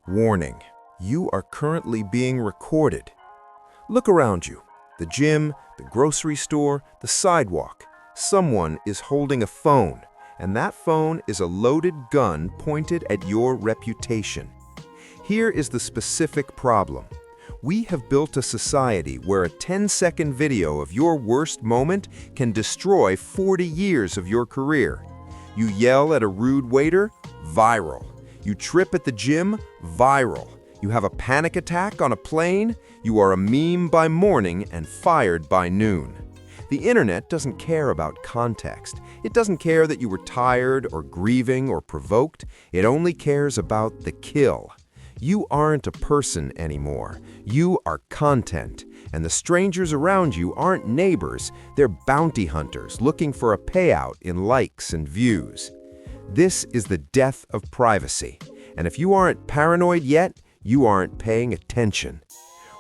Warning, you are currently being recorded. Look around you. The gym, the grocery store, the sidewalk. Someone is holding a phone, and that phone is a loaded gun pointed at your reputation. Here is the specific problem. We have built a society where a 10-second video of your worst moment can destroy 40 years of your career. You yell at a rude waiter? Viral. You trip at the gym? Viral. You have a panic attack on a plane? You are a meme by morning and fired by noon. The internet doesn't care about context. It doesn't care that you were tired or grieving or provoked. It only cares about the kill. You aren't a person anymore. You are content. And the strangers around you aren't neighbors. They're bounty hunters looking for a payout in likes and views. This is the death of privacy. And if you aren't paranoid yet, you aren't paying attention.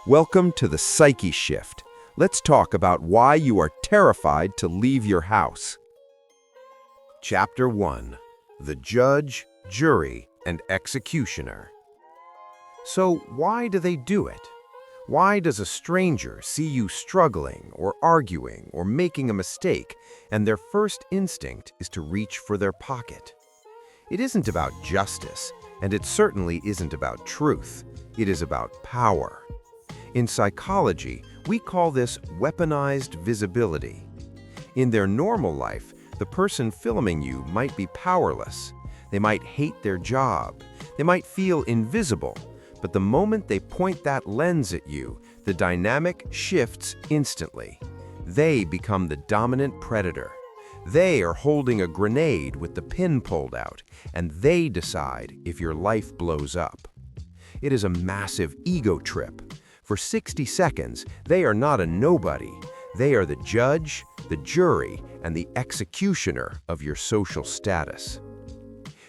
Welcome to the Psyche Shift. Let's talk about why you are terrified to leave your house. Chapter 1. The Judge, Jury, and Executioner. So why do they do it? Why does a stranger see you struggling or arguing or making a mistake, and their first instinct is to reach for their pocket? It isn't about justice, and it certainly isn't about truth. It is about power. In psychology, we call this weaponized visibility. In their normal life, the person filming you might be powerless. They might hate their job. They might feel invisible. But the moment they point that lens at you, the dynamic shifts instantly. They become the dominant predator. They are holding a grenade with the pin pulled out, and they decide if your life blows up. It is a massive ego trip. For 60 seconds, they are not a nobody. They are the judge, the jury, and the executioner of your social status.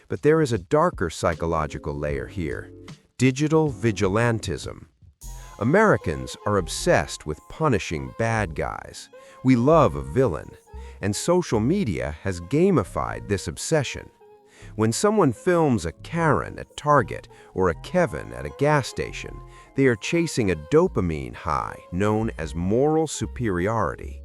But there is a darker psychological layer here. Digital vigilantism. Americans are obsessed with punishing bad guys. We love a villain, and social media has gamified this obsession. When someone films a Karen at Target or a Kevin at a gas station, they are chasing a dopamine high known as moral superiority.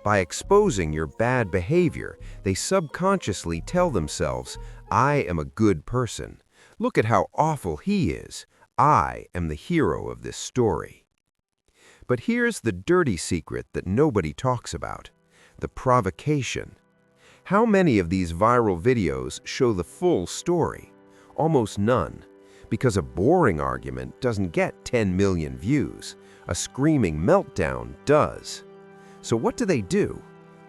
By exposing your bad behavior, they subconsciously tell themselves, "I am a good person. Look at how awful he is. I am the hero of this story." But here's the dirty secret that nobody talks about: the provocation. How many of these viral videos show the full story? Almost none. Because a boring argument doesn't get 10 million views. A screaming meltdown does. So what do?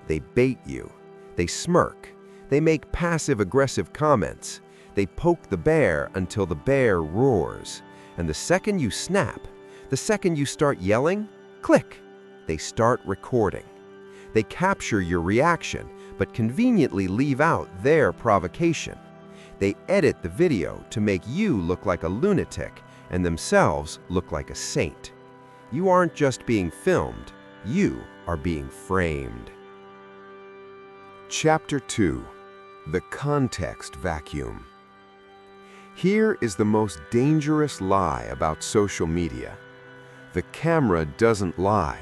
They bait you. They smirk. They make passive-aggressive comments. They poke the bear until the bear roars. And the second you snap, the second you start yelling, click, they start recording. They capture your reaction, but conveniently leave out their provocation. They edit the video to make you look like a lunatic and themselves look like a saint. You aren't just being filmed, you are being framed. Chapter 2. The Context Vacuum. Here is the most dangerous lie about social media. The camera doesn't lie.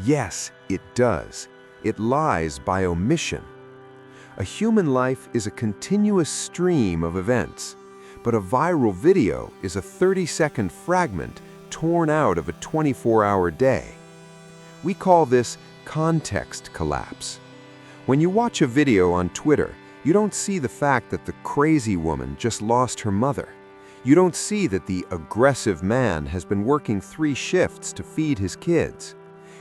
Yes, it does. It lies by omission. A human life is a continuous stream of events, but a viral video is a 30-second fragment torn out of a 24-hour day. We call this context collapse. When you watch a video on Twitter, you don't see the fact that the crazy woman just lost her mother. You don't see that the aggressive man has been working 3 shifts to feed his kids.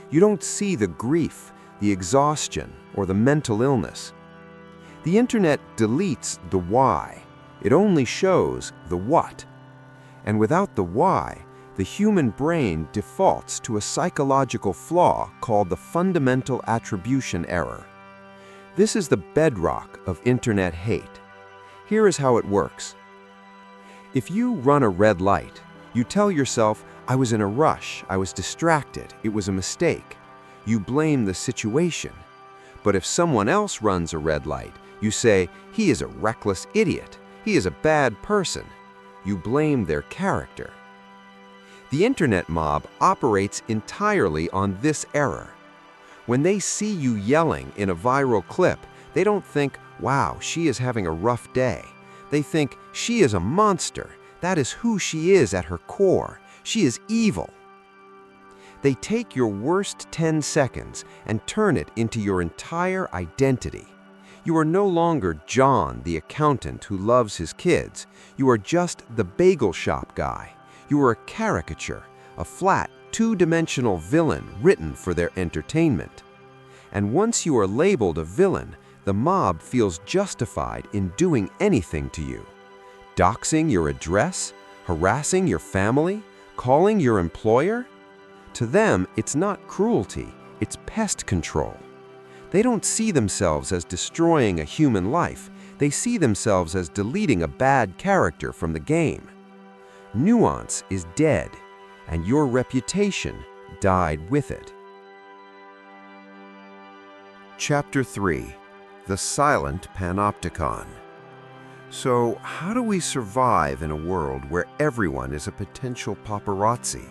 You don't see the grief, the exhaustion, or the mental illness. The internet deletes the why. It only shows the what. And without the why, the human brain defaults to a psychological flaw called the fundamental attribution error. This is the bedrock of internet hate. Here is how it works. If you run a red light, you tell yourself, "I was in a rush, I was distracted, it was a mistake." You blame the situation. But if someone else runs a red light, you say, "He is a reckless idiot, he is a bad person." You blame their character. The internet mob operates entirely on this error. When they see you yelling in a viral clip, they don't think, wow, she is having a rough day. They think, she is a monster. That is who she is at her core. She is evil. They take your worst 10 seconds and turn it into your entire identity. You are no longer John, the accountant who loves his kids. You are just the bagel shop guy. You are a caricature, a flat, two-dimensional villain written for their entertainment. And once you are labeled a villain, the mob feels justified in doing anything to you. Doxing your address, harassing your family, calling your employer? To them, it's not cruelty, it's pest control. They don't see themselves as destroying a human life. They see themselves as deleting a bad character from the game. Nuance is dead, and your reputation died with it. Chapter 3. The Silent Panopticon. So, how do we survive in a world where everyone is a potential paparazzi?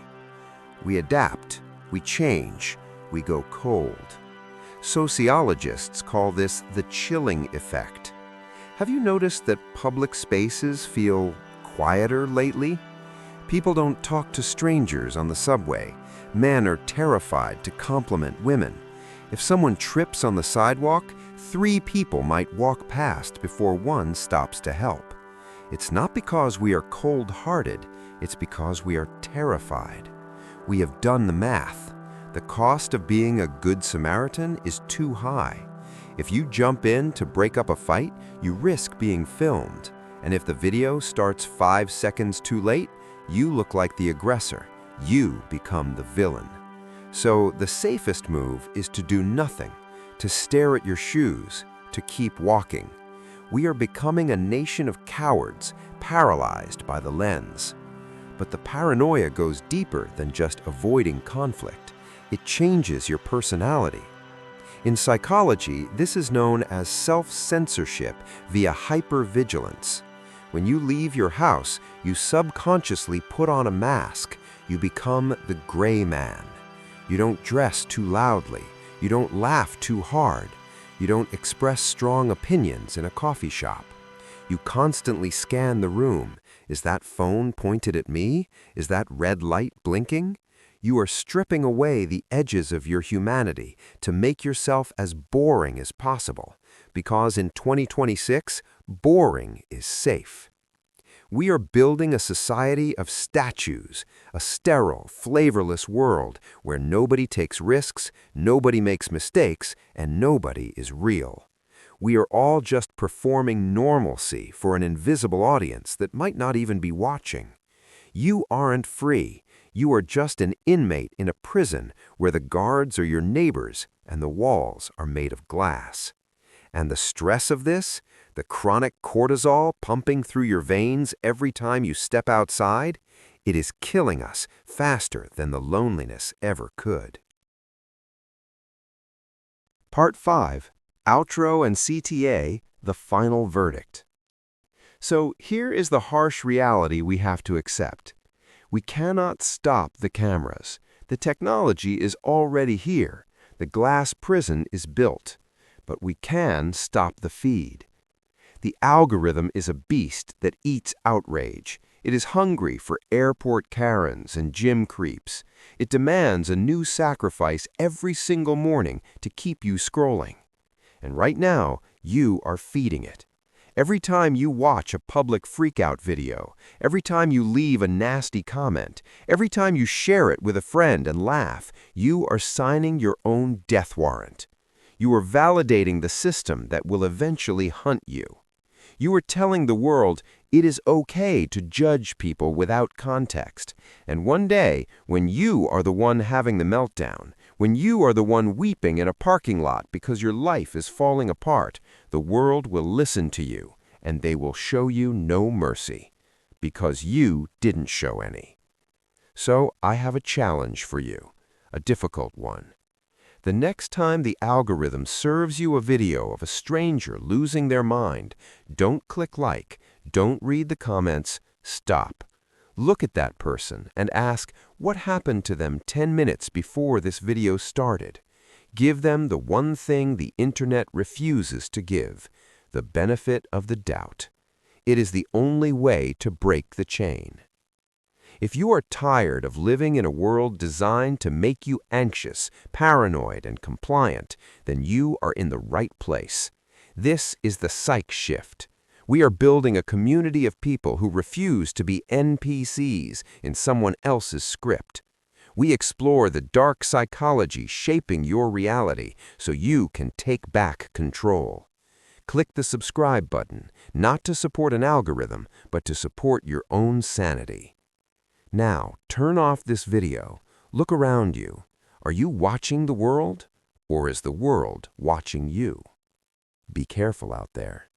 We adapt, we change, we go cold. Sociologists call this the chilling effect. Have you noticed that public spaces feel quieter lately? People don't talk to strangers on the subway. Men are terrified to compliment women. If someone trips on the sidewalk, 3 people might walk past before one stops to help. It's not because we are cold-hearted, it's because we are terrified. We have done the math. The cost of being a good Samaritan is too high. If you jump in to break up a fight, you risk being filmed. And if the video starts 5 seconds too late, you look like the aggressor. You become the villain. So the safest move is to do nothing, to stare at your shoes, to keep walking. We are becoming a nation of cowards, paralyzed by the lens. But the paranoia goes deeper than just avoiding conflict. It changes your personality. In psychology, this is known as self-censorship via hypervigilance. When you leave your house, you subconsciously put on a mask. You become the gray man. You don't dress too loudly. You don't laugh too hard. You don't express strong opinions in a coffee shop. You constantly scan the room. Is that phone pointed at me? Is that red light blinking? You are stripping away the edges of your humanity to make yourself as boring as possible, because in 2026, boring is safe. We are building a society of statues, a sterile, flavorless world where nobody takes risks, nobody makes mistakes, and nobody is real. We are all just performing normalcy for an invisible audience that might not even be watching. You aren't free. You are just an inmate in a prison where the guards are your neighbors and the walls are made of glass. And the stress of this, the chronic cortisol pumping through your veins every time you step outside, it is killing us faster than the loneliness ever could. Part 5. Outro and CTA, the final verdict. So here is the harsh reality we have to accept. We cannot stop the cameras. The technology is already here. The glass prison is built. But we can stop the feed. The algorithm is a beast that eats outrage. It is hungry for airport Karens and gym creeps. It demands a new sacrifice every single morning to keep you scrolling. And right now, you are feeding it. Every time you watch a public freakout video, every time you leave a nasty comment, every time you share it with a friend and laugh, you are signing your own death warrant. You are validating the system that will eventually hunt you. You are telling the world it is okay to judge people without context. And one day, when you are the one having the meltdown, when you are the one weeping in a parking lot because your life is falling apart, the world will listen to you, and they will show you no mercy, because you didn't show any. So I have a challenge for you, a difficult one. The next time the algorithm serves you a video of a stranger losing their mind, don't click like, don't read the comments, Stop. Look at that person and ask what happened to them 10 minutes before this video started. Give them the one thing the internet refuses to give, the benefit of the doubt. It is the only way to break the chain. If you are tired of living in a world designed to make you anxious, paranoid, and compliant, then you are in the right place. This is the Psych Shift. We are building a community of people who refuse to be NPCs in someone else's script. We explore the dark psychology shaping your reality so you can take back control. Click the subscribe button, not to support an algorithm, but to support your own sanity. Now, turn off this video. Look around you. Are you watching the world, or is the world watching you? Be careful out there.